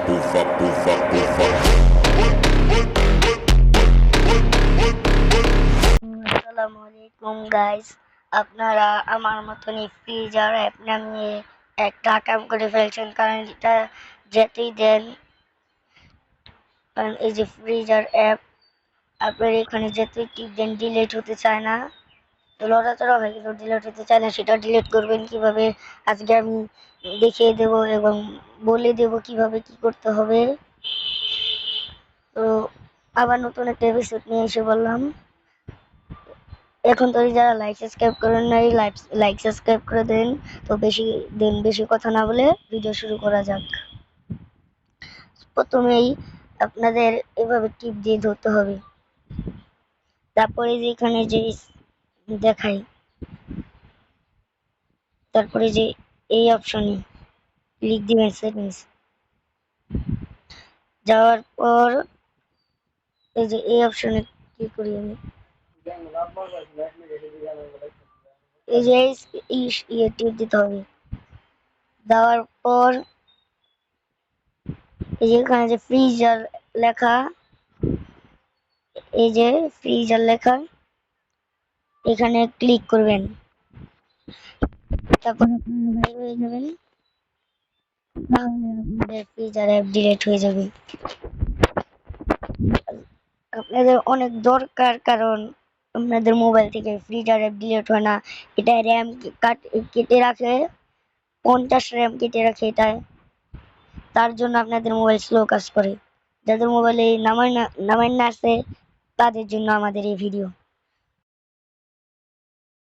আসসালামু আলাইকুম গাইস, আপনারা আমার মতনই ফ্রিজার অ্যাপ নামিয়ে একটা কাম করে ফেলছেন। কারণ এটা যেতেই দেন, কারণ এই যে ফ্রিজার অ্যাপ আপনার এখানে যেতেই টিপ দেন ডিলিট হতে চায় না। তো লড়াচড়া হয় কিন্তু ডিলিট হতে চায় না। সেটা ডিলিট করবেন কিভাবে আজকে আমি দেখিয়ে দেব এবং বলে দেব কিভাবে কি করতে হবে। তো আবার নতুন একটা এপিসোড নিয়ে এসে বললাম। এখন তো যারা লাইক সাবস্ক্রাইব করেন নাই, লাইক সাবস্ক্রাইব করে দেন। তো বেশি কথা না বলে ভিডিও শুরু করা যাক। প্রথমেই আপনাদের এভাবে টিপ দিয়ে ধরতে হবে। তারপরে যে এখানে যে দেখাই, তারপরে যে এই অপশনে ক্লিক দিবেন সেটিংস। যাওয়ার পর এই যে এই অপশনে ক্লিক করি আমি। এই যে টিপ দিতে হবে। দেওয়ার পর এই যে এখানে যে ফ্রিজার লেখা, এই যে ফ্রিজার লেখা এখানে ক্লিক করবেন। তারপর আপনারা হয়ে যাবেন, তাহলে আপনাদের ফ্রিজার অ্যাপ ডিলিট হয়ে যাবে। আপনাদের অনেক দরকার, কারণ আপনাদের মোবাইল থেকে ফ্রিজার অ্যাপ ডিলিট হয় না। এটা র্যাম কেটে রাখে, 50 র্যাম কেটে রাখে এটা। তার জন্য আপনাদের মোবাইল স্লো কাজ করে। যাদের মোবাইলে নামাই না আছে তাদের জন্য আমাদের এই ভিডিও।